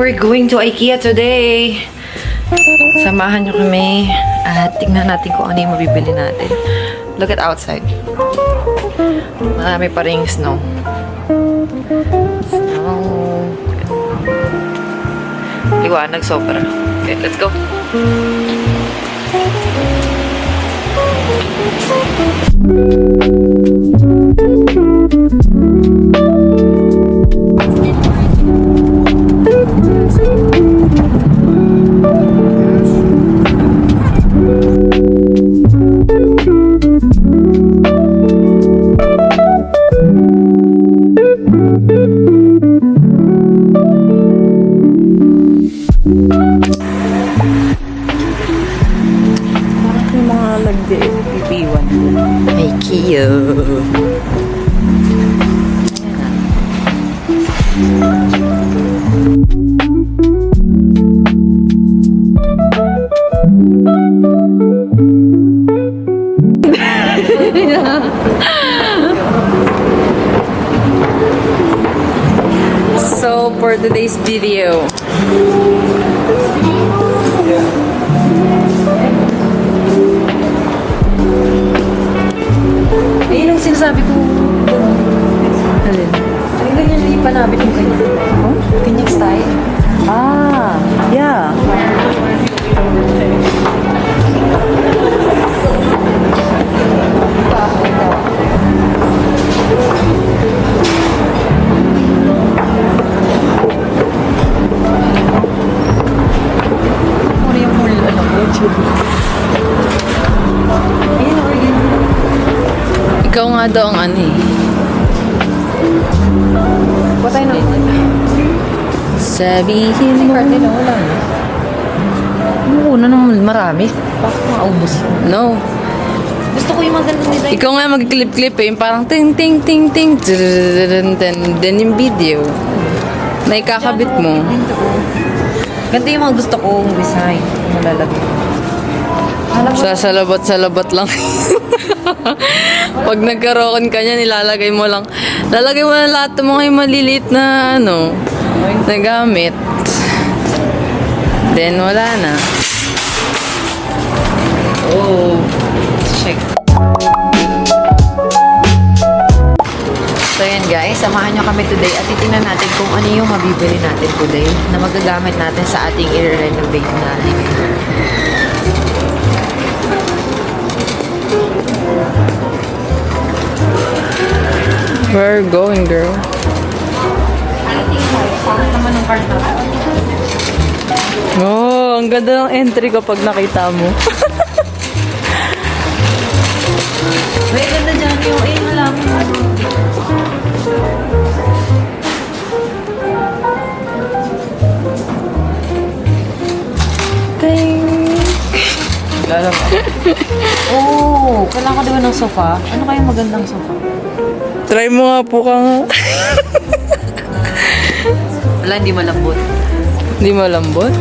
we're going to IKEA today. Samahan nyo kami at tingnan natin kung ano yung mabibili natin. Look at outside. Marami pa ring snow. Snow. Liwanag sobra. Okay, let's go. IKEA. So for today's video, ayun ang sinasabi ko. Alin? Ay, ganyan na ipanabit yung ganyan. Oh? Ganyang style? Ah, yeah. Ano yung full, ano, ayun, ayun. Ikaw nga daw ang ano eh. Patay na. Sabihin mo. Card nila, wala na. Oo, na naman marami. Bakit maubos? No. Gusto ko yung magandang design. Ikaw nga mag-clip-clip eh. Yung parang ting ting ting ting. Then yung video. Na ikakabit mo. Ganito yung mga gusto kong design. Malalagay. Sasalabat-salabat lang. Pag nagkaroon ka niya, nilalagay mo lang. Lalagay mo na lahat ng mga yung maliliit na ano, na gamit. Then wala na. Oh. Check. So yan guys, samahan nyo kami today at titingnan natin kung ano yung mabibili natin today na magagamit natin sa ating i-renovate na living room. Where are you going, girl? Naman ng card natin. Oh, ang ganda ng entry kapag nakita mo. May ganda dyan yung malaman mo. Lalo mo. Oh, kailangan ko diba ng sofa? Ano kayang magandang sofa? Try mo nga po ka nga. Wala, hindi malambot. Hindi malambot?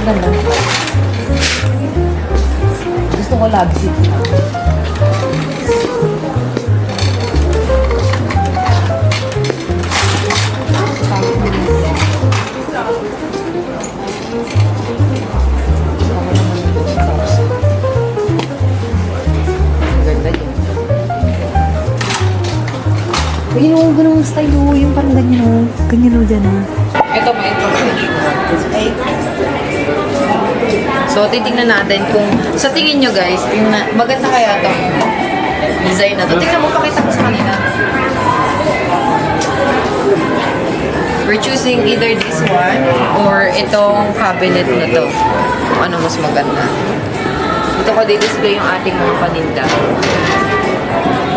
Ang ganda. Gusto ko love seat. Ayun o, ganun style o. Yung parang ganyan o. Ganyan o dyan o. Ito may information. So, titingnan natin kung sa tingin nyo guys, yung maganda kaya itong design na to. Tingnan mo, pakita ko sa kanila. We're choosing either this one or itong cabinet na to. Kung ano mas maganda. Ito ko di-display yung ating mga paninda.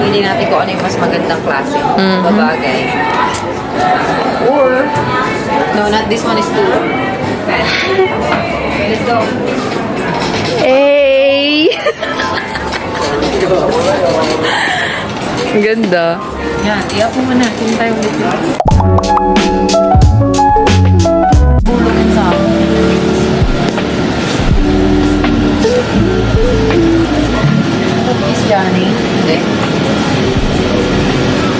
Hindi natin kung ano yung mas magandang klase. Babagay. Or, no, not this one is too. Okay. Let's go. Hey! Ang ganda. Yan, iyak mo muna. Tingin tayo ulit. Bulong sa akin. Is Johnny? Hindi.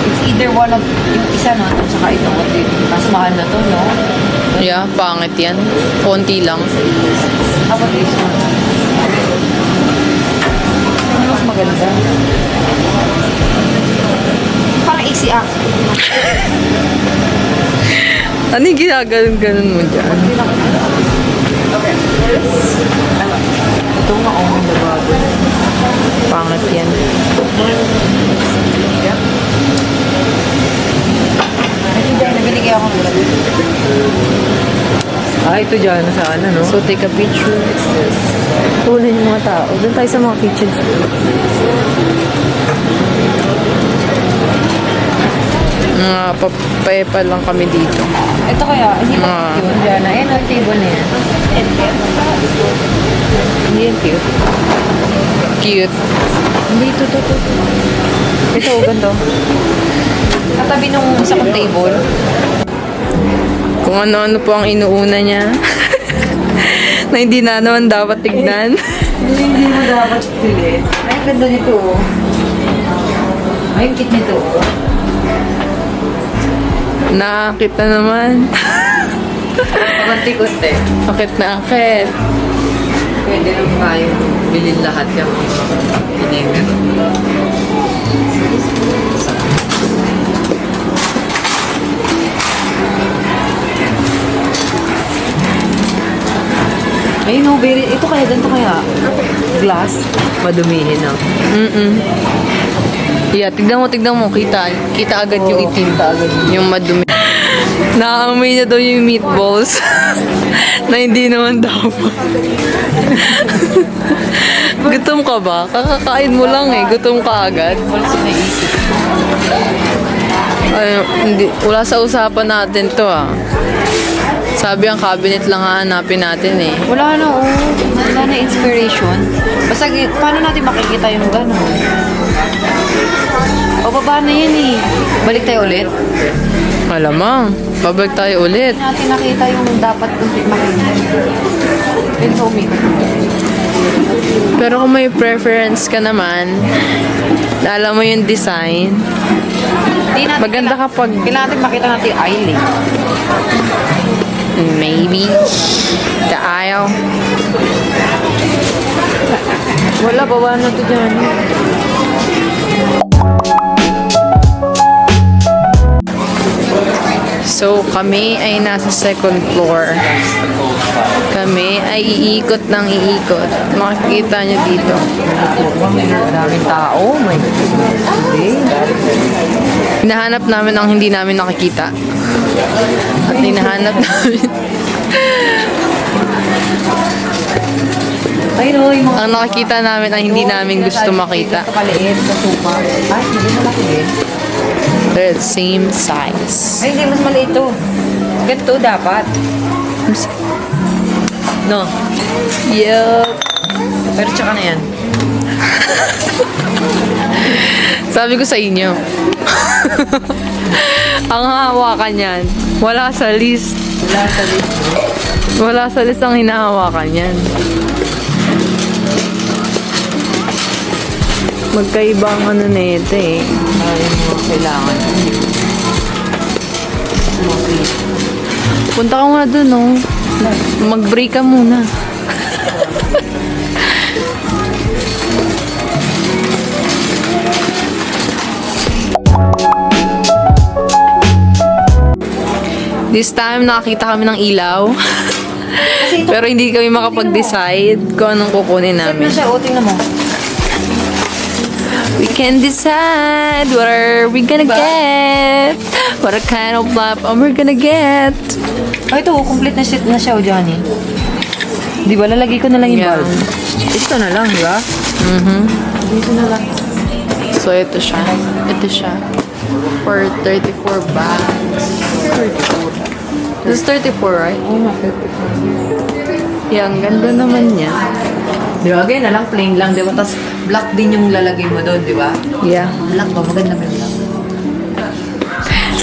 It's either one of, yung isa no, at saka ito. Mas mahal na to, no? Yeah, pangit yan. Konti lang. How about this one? Ano mas maganda? Parang easy up. Ano yung ginaganon-ganon mo dyan? Ito nga ako ng bago. Pangit yan. Nabinigay ako ng ulat. Ito dyan, saan ano? So, take a picture. Tunin yung mga tao. Doon tayo sa mga kitchen. Papepa lang kami dito. Ito kaya, hindi ba Ah. cute? Diyan na. Ayan ang table na yan. Hindi yan cute. Cute. Hindi, ito. Ito, ganito. Katabi nung isa kong table. Kung ano-ano po ang inuuna niya. Na hindi na naman dapat tignan. Hindi mo dapat pilit. Ay, ganda nito. Oh. Ay, ang cute nito. Oh. Nakakita naman. Pamantikot eh. Akit na akit. Pwede naman kayo bilhin lahat yung vinegar. Ayun oh, very, ito kaya, ganito kaya. Glass. Madumihin ah. Yeah, tignan mo. Kita agad yung itim. Yung madumi. Nakaamoy niya daw yung meatballs. Na hindi naman dapat. Gutom ka ba? Kakakain mo lang eh. Gutom ka agad. Wala sa naisip. Ay, hindi, wala sa usapan natin to ah. Sabi ang cabinet lang hahanapin natin eh. Wala na oh. Wala na inspiration. Basta paano natin makikita yung gano'n? O baba na yan eh. Balik tayo ulit. Malamang, babalik tayo ulit. Hindi natin nakita yung dapat makita. Ito umikot. Pero kung may preference ka naman, na alam mo yung design, Hindi natin maganda kapag kailangan natin makita natin yung island. maybe the aisle. Wala, bawa na to dyan. So, kami ay nasa second floor. Kami ay iikot ng iikot. Makikita nyo dito. Maraming tao. My God. Hindi. Hinahanap namin ang hindi namin nakikita. At hinahanap namin Ayun o, yung mga... ang nakikita namin ang hindi namin gusto makita. Ito kaliit sa sopa. Ay, hindi malaki din. They're the same size. Ay, hindi, mas maliit to. Ganito dapat. No. Yup. Pero tsaka na yan. Sabi ko sa inyo. Ang hahawakan yan. Wala sa list. Wala sa list. Wala sa list ang hinahawakan yan. Magkaiba ang ano na ito eh. Ay, yung mga kailangan. Punta ka muna dun, oh. Mag-break ka muna. This time, nakakita kami ng ilaw. Kasi ito, Pero hindi kami makapag-decide kung anong kukunin set na namin. siya. O, tingnan mo. We can decide what are we gonna get. What kind of platform we're gonna get. Ay, ito, complete na set na siya, o, Johnny. Di ba, lalagay ko na lang yung Yeah. bulb. Ito na lang, di ba? Dito na lang. So, ito siya. Ito siya. For 34 bags. 34. This is 34, right? Oo nga, 34. Yeah, ang ganda naman niya. Di ba, again na lang, plain lang, di ba? Tapos, black din yung lalagay mo doon, di ba? Yeah. Black ba? Maganda ba yung black?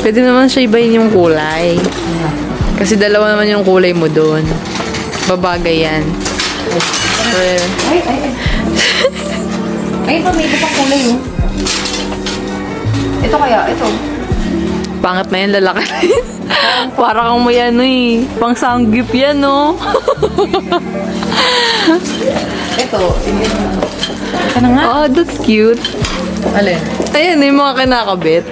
Pwede naman siya ibahin yung kulay. Kasi dalawa naman yung kulay mo doon. Babagay yan. Well, Ay. Ay, ito, may iba pang kulay, oh. Ito kaya, ito. pangit na yan, lalaki. Para kang may ano eh. Pang sanggip yan, no? Ito. Ito na nga. Oh, that's cute. Alin? Ayan, yung mga kinakabit.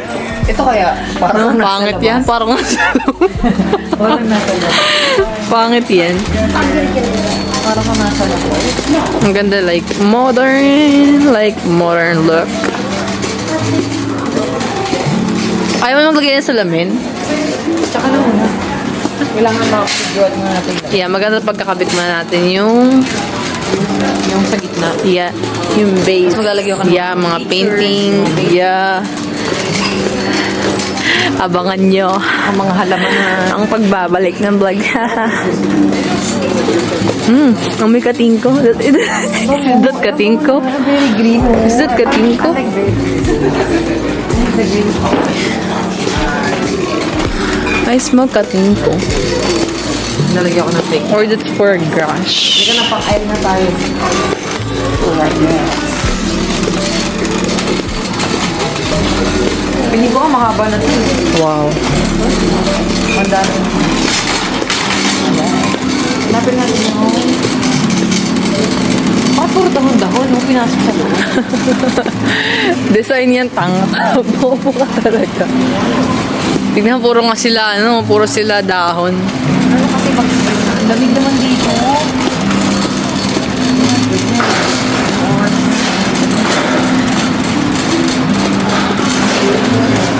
Ito kaya. Parang Ano, pangit yan. Parang nasa Parang nasa labas. Pangit yan. Parang ka nasa labas. Ang ganda, like modern look. Ayaw mo maglagay ng salamin? Tsaka na muna. Kailangan makapag-growth mo natin. Yeah, maganda pagkakabit muna natin yung Yung sa gitna. yeah, yung base. Maglalagay ako ng Yeah, mga pictures, painting. mga base. Yeah. Abangan nyo Ang mga halaman na... ang pagbabalik ng vlog. Ang may katingko. Is that katingko? Very green. Is that katingko? I smell katingko. Nalagyan ko ng fake. Or that's for grass. Hindi ka na pang-ail na tayo. Pinig ko mahaba na ito. Wow. Ang dami. Hanapin natin yung... Puro dahon-dahon nung pinasok sa loob. Design yan, tanga. Bobo ka talaga. Tignan, puro nga sila, ano, puro sila dahon. Ano kasi ang lamig naman dito.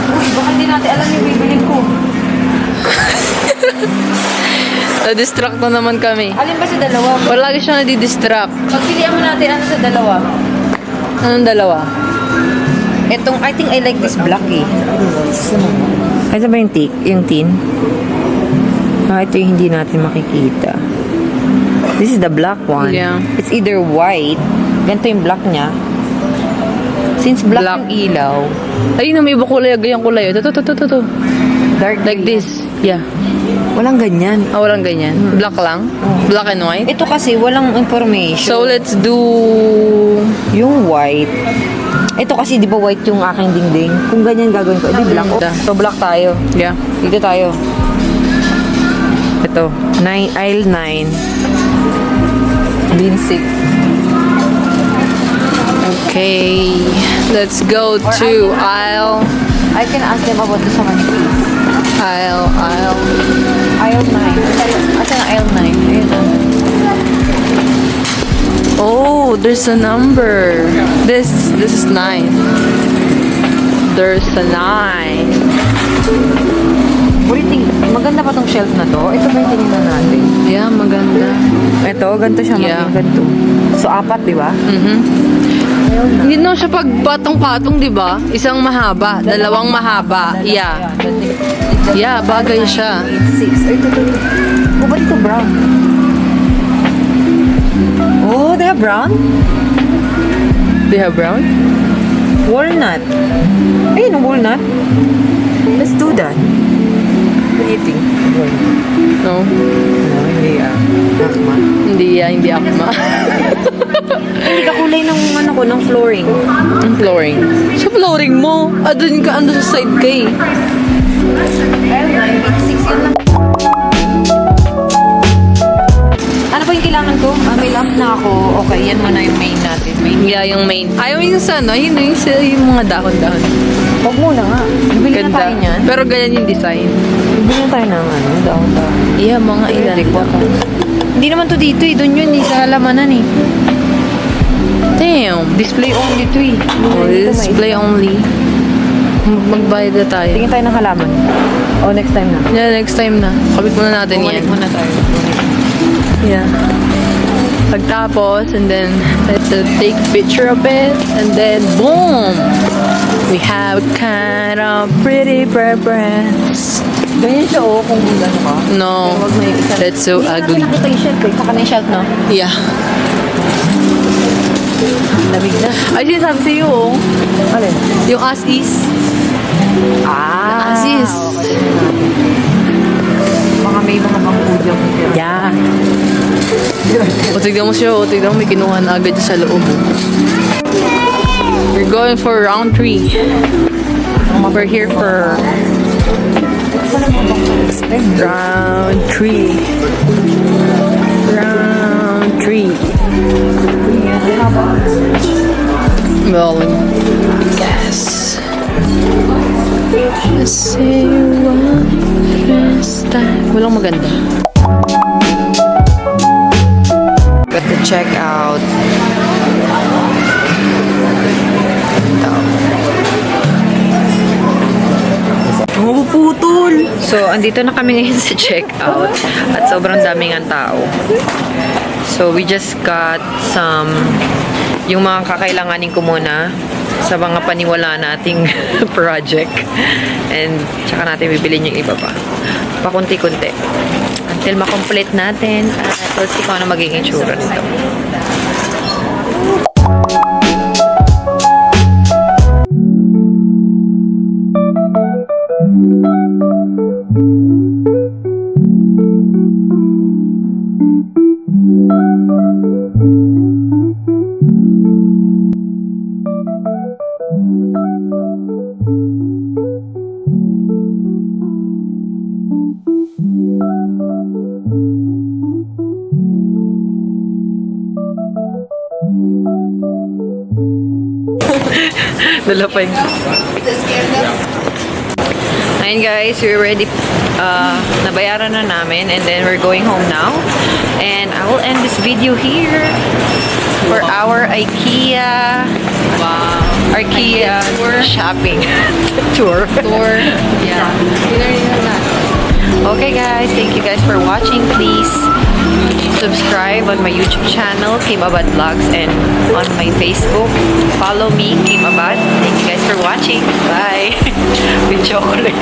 Uy, baka hindi natin alam yung bibilin ko. Na-distract na naman kami. Alin ba sa dalawa? Palagi siya nadidistract. Pagpilihan mo natin ano sa dalawa. Anong dalawa? Etong, I think I like this black eh. Ito ba yung tin? Ito yung hindi natin makikita. This is the black one. Yeah. It's either white. Ganito yung black niya. Since black, Black. yung ilaw. Ayun, may iba kulay. Ganyang kulay. Ito. Dark Like green. this. Yeah. Walang ganyan. Ah, walang ganyan. Black lang? Black and white? Ito kasi walang information. So, let's do... Yung white. Ito kasi di ba white yung aking dingding? Kung ganyan gagawin ko, edi black. Oh, so black tayo. Yeah. Dito tayo. Ito. Aisle 9. Bin 6. Okay. Let's go to aisle. I can ask them about this one. Aisle. Aisle 9. Asan ang aisle 9? Ayun na. Oh, there's a number. This is 9. There's a 9. What do you think? Maganda pa tong shelf na to? Ito ba yung tinignan natin? Yeah, maganda. Ito, ganito siya. Yeah. Ganito. So, apat, di ba? Hindi naman siya pagpatong-patong, di ba? Isang mahaba, dalawang mahaba. Yeah. Yeah, bagay siya. 6. Ay, ito. Oh, ba't ito brown? Oh, they have brown? Do you have brown? Walnut. Ayun, ang walnut. Let's do that. What do you think? No. No, hindi Akma. Hindi akma. Hindi ka kulay ng ano ko, ng flooring. Ang flooring. Sa flooring mo. Doon ka, ando sa side ka eh. Ayun na, yung 6 yun lang. Ano pa yung kailangan ko? May lamp na ako. Okay, yan muna yung main natin. Yeah, yung main. Ayaw yung sa ano, yung mga dahon-dahon. Huwag muna nga. Bibili na Ganda. tayo niyan. Pero ganyan yung design. Bibili na tayo ng ano, down. Yeah, mga ilan. Hindi naman to dito eh. Doon yun, sa halamanan eh. Damn. Display only to eh. Oh, display only. Magbayad na tayo. Tingin tayo ng halaman. Oh, next time na. Yeah, next time na. Kabit muna natin yan. Bumalik muna tayo. Yeah. Pagtapos, and then let's take a picture of it, and then boom! We have kind of pretty preference. Ganyan siya oh, kung gano'n ka. No, Huwag mo yung isa. that's so ugly. Hindi natin nakita yung shelf eh. Saka na yung shelf, no? Yeah. Lamig na. Ay, sinasabi sa'yo, oh. Alin? Yung as is. As is. Okay. Baka may mga bangkudyo. Yeah. O, tignan mo siya, o. Tignan mo, may kinuha na agad sa loob, oh. We're going for round 3. We're here for Round 3. Round 3. Well, yes. Say what is that? Walang maganda. Got to check out. Oh, putol! So, andito na kami ngayon sa checkout at sobrang daming ang tao. So, we just got some yung mga kakailanganin ko muna sa mga paniwala nating project. And tsaka natin bibilin yung iba pa. Pakunti-kunti. Until makomplete natin at we'll see kung ano magiging tsura nito. Dala pa yung... Ayun guys, we're ready. Nabayaran na namin and then we're going home now. And I will end this video here for our IKEA IKEA shopping tour. Yeah. Okay guys, thank you guys for watching. Please subscribe on my YouTube channel, Kim Abad Vlogs, and on my Facebook. Follow me, Kim Abad. Thank you guys for watching. Bye. With chocolate.